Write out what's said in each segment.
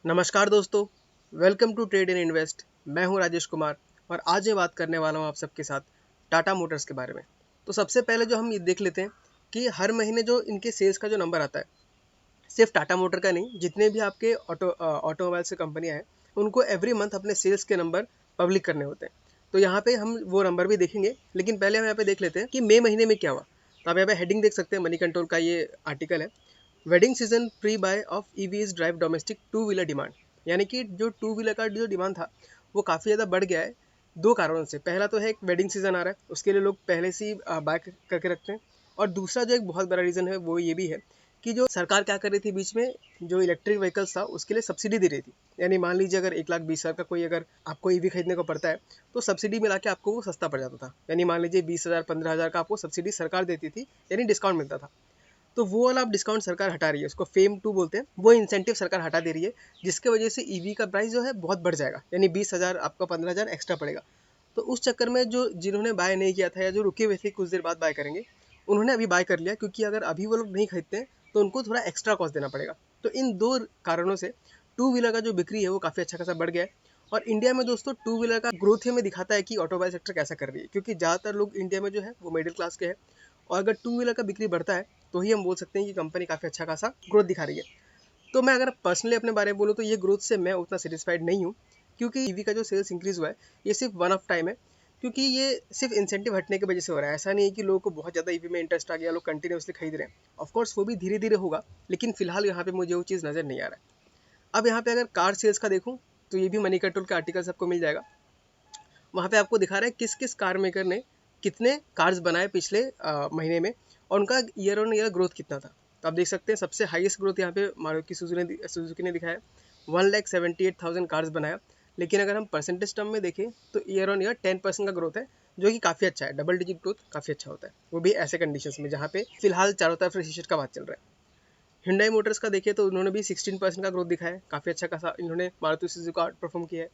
नमस्कार दोस्तों, welcome to trade in invest. मैं हूं राजेश कुमार और आज मैं बात करने वाला हूं आप सबके साथ टाटा मोटर्स के बारे में। तो सबसे पहले जो हम ये देख लेते हैं कि हर महीने जो इनके सेल्स का जो नंबर आता है, सिर्फ टाटा मोटर का नहीं, जितने भी आपके ऑटोमोबाइल से कंपनियां हैं, उनको एवरी मंथ अपने सेल्स के नंबर पब्लिक करने होते हैं। तो यहाँ पे हम वो नंबर भी देखेंगे, लेकिन पहले हम यहाँ पे देख लेते हैं कि मई महीने में क्या हुआ। तो आप यहाँ पे हेडिंग देख सकते हैं, मनी कंट्रोल का ये आर्टिकल है। Wedding season pre buy of EVs drive domestic two wheeler demand. यानी कि जो टू व्हीलर का जो डिमांड था वो काफ़ी ज़्यादा बढ़ गया है दो कारणों से। पहला तो है एक वेडिंग सीजन आ रहा है, उसके लिए लोग पहले से ही बाय करके रखते हैं। और दूसरा जो एक बहुत बड़ा रीज़न है वो ये भी है कि जो सरकार क्या कर रही थी बीच में, जो इलेक्ट्रिक व्हीकल्स था उसके लिए सब्सिडी दे रही थी। यानी मान लीजिए अगर 1,20,000 का कोई अगर आपको ईवी खरीदने को पड़ता है तो सब्सिडी मिला के आपको वो सस्ता पड़ जाता था। यानी मान लीजिए 20,000 15,000 का आपको सब्सिडी सरकार देती थी, यानी डिस्काउंट मिलता था। तो वो वाला अब डिस्काउंट सरकार हटा रही है, उसको फेम टू बोलते हैं। वो इंसेंटिव सरकार हटा दे रही है, जिसके वजह से ईवी का प्राइस जो है बहुत बढ़ जाएगा। यानी 20,000 आपका 15,000 एक्स्ट्रा पड़ेगा। तो उस चक्कर में जो जिन्होंने बाय नहीं किया था या जो रुके हुए थे कुछ देर बाद बाय करेंगे, उन्होंने अभी बाय कर लिया, क्योंकि अगर अभी वो लोग नहीं खरीदते हैं तो उनको थोड़ा एक्स्ट्रा कॉस्ट देना पड़ेगा। तो इन दो कारणों से टू व्हीलर का जो बिक्री है वो काफ़ी अच्छा खासा बढ़ गया है। और इंडिया में दोस्तों टू व्हीलर का ग्रोथ हमें दिखाता है कि ऑटोमोबाइल सेक्टर कैसा कर रही है, क्योंकि ज़्यादातर लोग इंडिया में जो है वो मिडिल क्लास के हैं। और अगर टू व्हीलर का बिक्री बढ़ता है तो ही हम बोल सकते हैं कि कंपनी काफ़ी अच्छा खासा ग्रोथ दिखा रही है। तो मैं अगर पर्सनली अपने बारे में बोलूँ तो ये ग्रोथ से मैं उतना सेटिस्फाइड नहीं हूँ, क्योंकि ईवी का जो सेल्स इंक्रीज हुआ है ये सिर्फ वन ऑफ टाइम है। क्योंकि ये सिर्फ इंसेंटिव हटने की वजह से हो रहा है। ऐसा नहीं है कि लोगों को बहुत ज़्यादा ईवी में इंटरेस्ट आ गया, लोग कंटिन्यूसली खरीद रहे हैं। ऑफकोर्स वो भी धीरे धीरे होगा, लेकिन फिलहाल यहाँ पे मुझे वो चीज़ नज़र नहीं आ रहा है। अब यहाँ पे अगर कार सेल्स का देखूँ तो ये भी मनी कंट्रोल का आर्टिकल सबको मिल जाएगा। वहाँ पे आपको दिखा रहा है किस किस कार मेकर ने कितने कार्स बनाए पिछले महीने में, और उनका ईयर ऑन ईयर ग्रोथ कितना था। तो आप देख सकते हैं सबसे हाईएस्ट ग्रोथ यहाँ पे मारुति सुजुकी ने दिखाया, 1,78,000 कार्स बनाया। लेकिन अगर हम परसेंटेज टर्म में देखें तो ईयर ऑन ईयर 10% का ग्रोथ है, जो कि काफ़ी अच्छा है। डबल डिजिट ग्रोथ काफ़ी अच्छा होता है, वो भी ऐसे कंडीशंस में जहाँ पे फिलहाल चारों तरफ रिसेशन का बात चल रहा है। हिंडाई मोटर्स का देखिए तो उन्होंने भी 16% का ग्रोथ दिखाया है, काफ़ी अच्छा खासा इन्होंने मारुति सुजुकी का परफॉर्म किया है।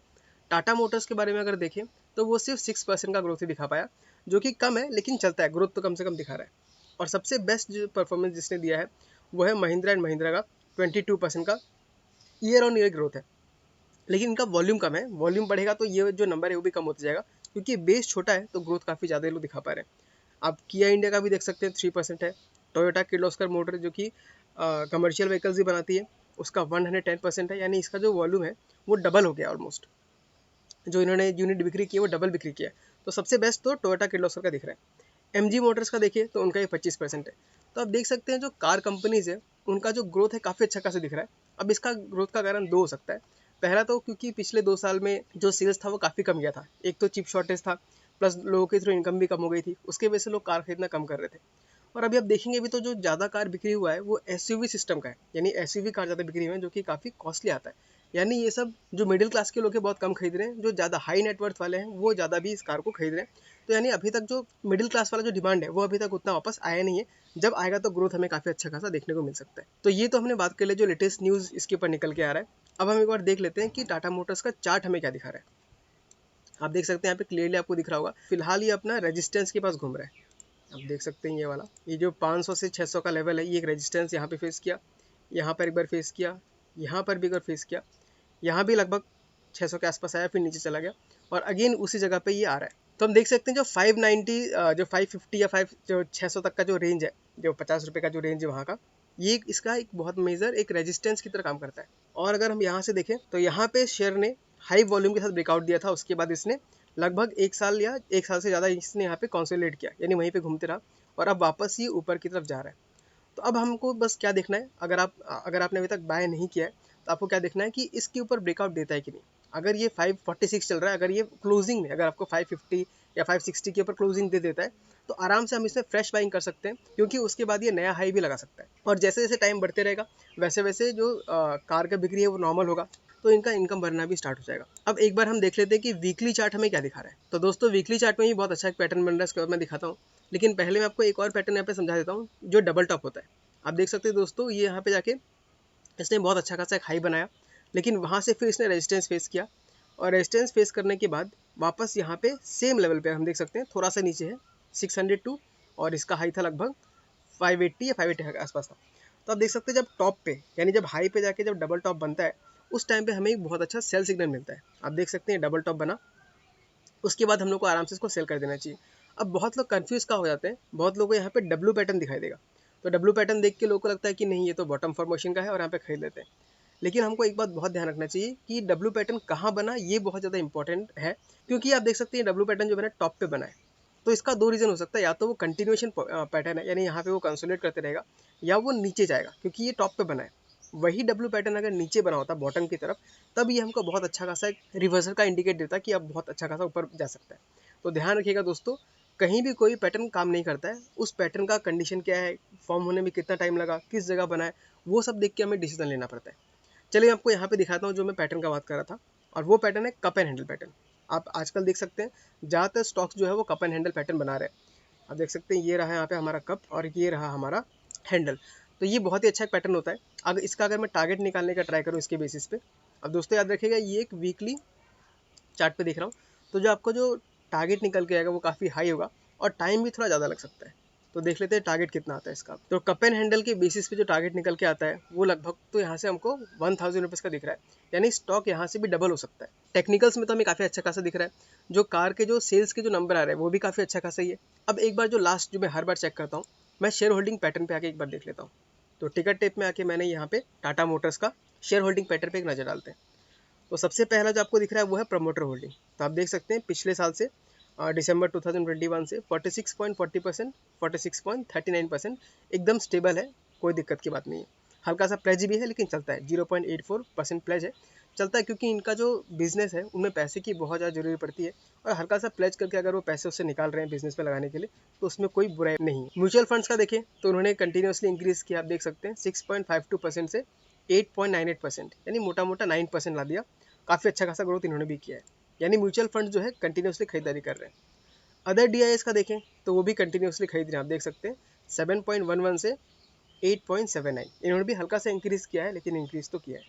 टाटा मोटर्स के बारे में अगर देखें तो वो सिर्फ 6% का ग्रोथ ही दिखा पाया, जो कि कम है लेकिन चलता है, ग्रोथ तो कम से कम दिखा रहा है। और सबसे बेस्ट जो परफॉर्मेंस जिसने दिया है वो है महिंद्रा एंड महिंद्रा का 22% का ईयर ऑन ईयर ग्रोथ है। लेकिन इनका वॉल्यूम कम है, वॉल्यूम बढ़ेगा तो ये जो नंबर है वो भी कम होता जाएगा, क्योंकि बेस छोटा है तो ग्रोथ काफ़ी ज़्यादा लोग दिखा पा रहे हैं। आप किया इंडिया का भी देख सकते हैं, 3% है। टोयोटा किर्लोस्कर मोटर जो कि कमर्शियल व्हीकल्स भी बनाती है, उसका 110% है। यानी इसका जो वॉल्यूम है वो डबल हो गया ऑलमोस्ट। जो इन्होंने यूनिट बिक्री की है वो डबल बिक्री किया है। तो सबसे बेस्ट तो टोयोटा किर्लोस्कर का दिख रहा है। एमजी मोटर्स का देखिए तो उनका ये 25% है। तो आप देख सकते हैं जो कार कंपनीज है उनका जो ग्रोथ है काफ़ी अच्छा खासा दिख रहा है। अब इसका ग्रोथ का कारण दो हो सकता है। पहला तो क्योंकि पिछले 2 साल में जो सेल्स था वो काफ़ी कम गया था। एक तो चिप शॉर्टेज था, प्लस लोगों की थ्रू इनकम भी कम हो गई थी, उसके वजह से लोग कार खरीदना कम कर रहे थे। और अभी आप देखेंगे भी तो जो ज़्यादा कार बिक्री हुआ है वो एसयूवी सिस्टम का है। यानी एसयूवी कार ज़्यादा बिक्री हुई है, जो कि काफ़ी कॉस्टली आता है। यानी ये सब जो मिडिल क्लास के लोग हैं बहुत कम खरीद रहे हैं, जो ज़्यादा हाई नेटवर्थ वाले हैं वो ज़्यादा भी इस कार को खरीद रहे हैं। तो यानी अभी तक जो मिडिल क्लास वाला जो डिमांड है वो अभी तक उतना वापस आया नहीं है। जब आएगा तो ग्रोथ हमें काफ़ी अच्छा खासा देखने को मिल सकता है। तो ये तो हमने बात कर ली जो लेटेस्ट न्यूज़ इसके ऊपर निकल के आ रहा है। अब हम एक बार देख लेते हैं कि टाटा मोटर्स का चार्ट हमें क्या दिखा रहा है। आप देख सकते हैं यहाँ पे क्लियरली आपको दिख रहा होगा, फिलहाल ये अपना रेजिस्टेंस के पास घूम रहा है। आप देख सकते हैं ये वाला, ये जो 500 से 600 का लेवल है, ये एक रेजिस्टेंस यहाँ पे फेस किया, यहाँ पर एक बार फेस किया, यहाँ पर भी एक बार फेस किया, यहाँ भी लगभग 600 के आसपास आया, फिर नीचे चला गया और अगेन उसी जगह पे ये आ रहा है। तो हम देख सकते हैं जो 590 जो 550 या 5 जो 600 तक का जो रेंज है, जो 50 रुपये का जो रेंज है वहाँ का, ये इसका एक बहुत मेजर एक रेजिस्टेंस की तरह काम करता है। और अगर हम यहाँ से देखें तो यहाँ पे शेयर ने हाई वॉल्यूम के साथ ब्रेकआउट दिया था, उसके बाद इसने लगभग 1 साल या 1 साल से ज़्यादा इसने यहाँ पे कॉन्सोलिडेट किया, यानी वहीं पे घूमते रहा और अब वापस ये ऊपर की तरफ जा रहा है। तो अब हमको बस क्या देखना है, अगर आपने अभी तक बाय नहीं किया है तो आपको क्या देखना है कि इसके ऊपर ब्रेकआउट देता है कि नहीं। अगर ये 546 चल रहा है, अगर ये क्लोजिंग में अगर आपको 550 या 560 के ऊपर क्लोजिंग दे देता है तो आराम से हम इसमें फ्रेश बाइंग कर सकते हैं, क्योंकि उसके बाद ये नया हाई भी लगा सकता है। और जैसे जैसे टाइम बढ़ते रहेगा वैसे वैसे जो कार का बिक्री है वो नॉर्मल होगा, तो इनका इनकम बढ़ना भी स्टार्ट हो जाएगा। अब एक बार हम देख लेते हैं कि वीकली चार्ट हमें क्या दिखा रहा है। तो दोस्तों वीकली चार्ट में ही बहुत अच्छा एक पैटर्न बन रहा है, इसके बाद मैं दिखाता हूँ। लेकिन पहले मैं आपको एक और पैटर्न यहाँ पे समझा देता हूँ, जो डबल टॉप होता है। आप देख सकते हैं दोस्तों, ये यहाँ पे जाके इसने बहुत अच्छा खासा एक हाई बनाया, लेकिन वहाँ से फिर इसने रेजिस्टेंस फेस किया और रेजिस्टेंस फेस करने के बाद वापस यहाँ पे सेम लेवल पे हम देख सकते हैं, थोड़ा सा नीचे है 602, और इसका हाई था लगभग 580 या 580 के आसपास था। तो आप देख सकते हैं जब टॉप पे यानी जब हाई पे जाके जब डबल टॉप बनता है उस टाइम पे हमें एक बहुत अच्छा सेल सिग्नल मिलता है। आप देख सकते हैं डबल टॉप बना, उसके बाद हम लोग को आराम से इसको सेल कर देना चाहिए। अब बहुत लोग कंफ्यूज का हो जाते हैं, बहुत लोगों को यहाँ पे डब्ल्यू पैटर्न दिखाई देगा, तो डब्ल्यू पैटर्न देख के लोगों को लगता है कि नहीं ये तो बॉटम फॉर्मेशन का है और यहाँ पे खरीद लेते हैं। लेकिन हमको एक बात बहुत ध्यान रखना चाहिए कि डब्ल्यू पैटर्न कहाँ बना, ये बहुत ज़्यादा इंपॉर्टेंट है, क्योंकि आप देख सकते हैं डब्ल्यू पैटर्न जो बना टॉप पे बना है। तो इसका दो रीज़न हो सकता है, या तो वो कंटिन्यूएशन पैटर्न है, यानी यहाँ पे वो कंसोलिडेट करते रहेगा, या वो नीचे जाएगा क्योंकि ये टॉप पे बना है। वही डब्ल्यू पैटर्न अगर नीचे बना होता बॉटम की तरफ, तब ये हमको बहुत अच्छा खासा एक रिवर्सल का इंडिकेट देता कि अब बहुत अच्छा खासा ऊपर जा सकता है। तो ध्यान रखिएगा दोस्तों, कहीं भी कोई पैटर्न काम नहीं करता है, उस पैटर्न का कंडीशन क्या है, फॉर्म होने में कितना टाइम लगा, किस जगह बना है, वो सब देख के हमें डिसीजन लेना पड़ता है। चलिए आपको यहाँ पे दिखाता हूँ जो मैं पैटर्न का बात कर रहा था, और वो पैटर्न है कप एंड हैंडल पैटर्न। आप आजकल देख सकते हैं ज़्यादातर स्टॉक्स जो है वो कप एंड हैंडल पैटर्न बना रहे हैं। आप देख सकते हैं ये रहा यहाँ पे हमारा कप और ये रहा हमारा हैंडल। तो ये बहुत ही अच्छा एक पैटर्न होता है। अगर मैं टारगेट निकालने का ट्राई करूँ इसके बेसिस पे, अब दोस्तों याद रखिएगा ये एक वीकली चार्ट पे देख रहा हूँ, तो जो आपको जो टारगेट निकल के आएगा वो काफ़ी हाई होगा और टाइम भी थोड़ा ज़्यादा लग सकता है। तो देख लेते हैं टारगेट कितना आता है इसका। तो कप एंड हैंडल के बेसिस पे जो टारगेट निकल के आता है वो लगभग तो यहाँ से हमको 1000 रुपीज़ का दिख रहा है, यानी स्टॉक यहाँ से भी डबल हो सकता है। टेक्निकल्स में तो हमें काफ़ी अच्छा खासा दिख रहा है, जो कार के जो सेल्स के जो नंबर आ रहे हैं वो भी काफ़ी अच्छा खासा ही है। अब एक बार जो लास्ट जो मैं हर बार चेक करता हूँ, मैं शेयर होल्डिंग पैटर्न पे आके एक बार देख लेता हूँ। तो टिकट टेप में आके मैंने यहाँ पे टाटा मोटर्स का शेयर होल्डिंग पैटर्न पे एक नज़र डालते हैं। तो सबसे पहला जो आपको दिख रहा है वो है प्रमोटर होल्डिंग। तो आप देख सकते हैं पिछले साल से दिसंबर 2021 से 46.40%, 46.39% एकदम स्टेबल है, कोई दिक्कत की बात नहीं है। हल्का सा प्लेज भी है लेकिन चलता है, 0.84% प्लेज है, चलता है क्योंकि इनका जो बिजनेस है उनमें पैसे की बहुत ज़्यादा जरूरी पड़ती है, और हल्का सा प्लेज करके अगर वो पैसे उससे निकाल रहे हैं बिजनेस में लगाने के लिए तो उसमें कोई बुराई नहीं है। म्यूचुअल फंड्स का देखें तो उन्होंने कंटिन्यूसली इंक्रीज किया, आप देख सकते हैं 6.52% से 8.98%, यानी मोटा मोटा 9% ला दिया। काफ़ी अच्छा खासा ग्रोथ इन्होंने भी किया है, यानी म्यूचुअल फंड जो है कंटिन्यूसली खरीदारी कर रहे हैं। अदर डीआईएस का देखें तो वो भी कंटिन्यूसली खरीद रहे हैं, आप देख सकते हैं 7.11 से 8.79, इन्होंने भी हल्का सा इंक्रीज किया है लेकिन इंक्रीज तो किया है।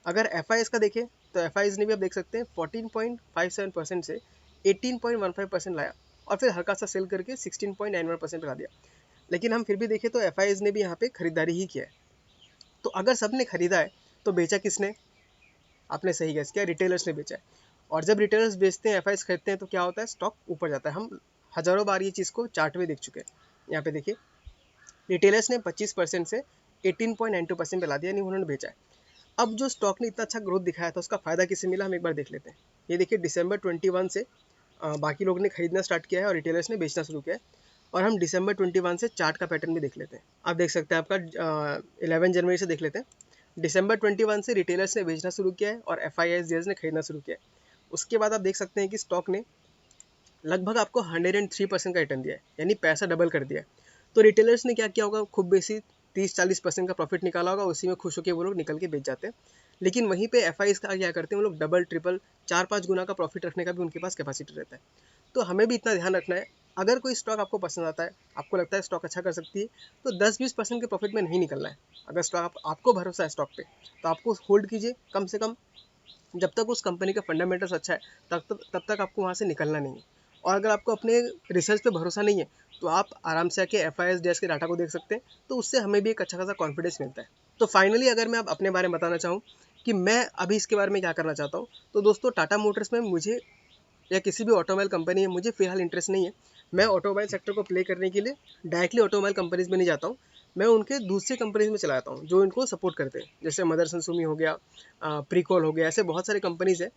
अगर एफ का देखें तो एफ ने भी आप देख सकते हैं 14.57% से 18.15% लाया, और फिर हल्का सा सेल करके 16.91% पे ला दिया। लेकिन हम फिर भी देखें तो एफ ने भी यहाँ पे खरीदारी ही किया है। तो अगर सब ने खरीदा है तो बेचा किसने? आपने सही गैस किया, रिटेलर्स ने बेचा है। और जब रिटेलर्स बेचते हैं, एफआईज खरीदते हैं, तो क्या होता है, स्टॉक ऊपर जाता है। हम हजारों बार ये चीज़ को चार्ट में देख चुके हैं। यहाँ पे देखिए रिटेलर्स ने 25% से 18.92% पे ला दिया, यानी उन्होंने बेचा है। अब जो स्टॉक ने इतना अच्छा ग्रोथ दिखाया था उसका फायदा किसे मिला, हम एक बार देख लेते हैं। ये देखिए दिसंबर 21 से बाकी लोगों ने खरीदना स्टार्ट किया है और रिटेलर्स ने बेचना शुरू किया है। और हम दिसंबर 21 से चार्ट का पैटर्न भी देख लेते हैं। आप देख सकते हैं आपका 11 जनवरी से देख लेते हैं। दिसंबर 21 से रिटेलर्स ने बेचना शुरू किया है और एफआईआईज ने खरीदना शुरू किया है। उसके बाद आप देख सकते हैं कि स्टॉक ने लगभग आपको 103% का रिटर्न दिया है, यानी पैसा डबल कर दिया है। तो रिटेलर्स ने क्या किया होगा, खूब बेसी 30-40% का प्रॉफिट निकाला होगा, उसी में खुश होकर वो लोग निकल के बेच जाते हैं। लेकिन वहीं पे एफआईआईज का क्या करते हैं, वो लोग डबल ट्रिपल 4-5 गुना का प्रॉफिट रखने का भी उनके पास कैपेसिटी रहता है। तो हमें भी इतना ध्यान रखना है, अगर कोई स्टॉक आपको पसंद आता है, आपको लगता है स्टॉक अच्छा कर सकती है, तो 10-20% के प्रॉफिट में नहीं निकलना है। अगर स्टॉक आपको भरोसा है स्टॉक पे, तो आपको होल्ड कीजिए कम से कम, जब तक उस कंपनी का फंडामेंटल्स अच्छा है तब तक आपको वहाँ से निकलना नहीं है। और अगर आपको अपने रिसर्च पे भरोसा नहीं है तो आप आराम से आके एफ आई एस डैश के डाटा को देख सकते हैं, तो उससे हमें भी एक अच्छा खासा कॉन्फिडेंस मिलता है। तो फाइनली अगर मैं अब अपने बारे में बताना चाहूँ कि मैं अभी इसके बारे में क्या करना चाहता हूँ, तो दोस्तों टाटा मोटर्स में मुझे या किसी भी ऑटोमोबाइल कंपनी में मुझे फिलहाल इंटरेस्ट नहीं है। मैं ऑटोमोबाइल सेक्टर को प्ले करने के लिए डायरेक्टली ऑटोमोबाइल कंपनीज में नहीं जाता हूँ, मैं उनके दूसरे कंपनीज में चला जाता हूँ जो इनको सपोर्ट करते हैं, जैसे मदरसन सुमी हो गया, प्रीकॉल हो गया, ऐसे बहुत सारे कंपनीज है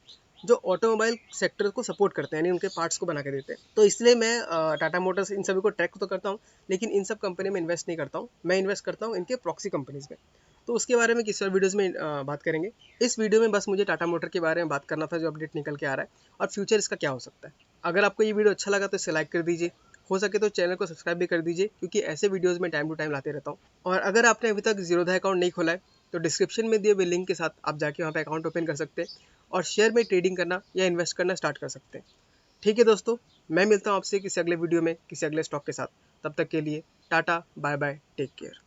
जो ऑटोमोबाइल सेक्टर को सपोर्ट करते हैं, यानी उनके पार्ट्स को बना के देते हैं। तो इसलिए मैं टाटा मोटर्स इन सभी को ट्रैक तो करता हूँ, लेकिन इन सब कंपनी में इन्वेस्ट नहीं करता हूँ, मैं इन्वेस्ट करता हूँ इनके प्रॉक्सी कंपनीज में। तो उसके बारे में किसी और वीडियोज़ में बात करेंगे। इस वीडियो में बस मुझे टाटा मोटर के बारे में बात करना था, जो अपडेट निकल के आ रहा है और फ्यूचर इसका क्या हो सकता है। अगर आपको ये वीडियो अच्छा लगा तो इसे लाइक कर दीजिए, हो सके तो चैनल को सब्सक्राइब भी कर दीजिए, क्योंकि ऐसे वीडियोज़ में टाइम टू टाइम लाते रहता हूँ। और अगर आपने अभी तक जीरोधा अकाउंट नहीं खोला है तो डिस्क्रिप्शन में दिए हुए लिंक के साथ आप जाके वहाँ पे अकाउंट ओपन कर सकते हैं और शेयर में ट्रेडिंग करना या इन्वेस्ट करना स्टार्ट कर सकते हैं। ठीक है दोस्तों, मैं मिलता हूँ आपसे किसी अगले वीडियो में किसी अगले स्टॉक के साथ। तब तक के लिए tata, bye bye, take care.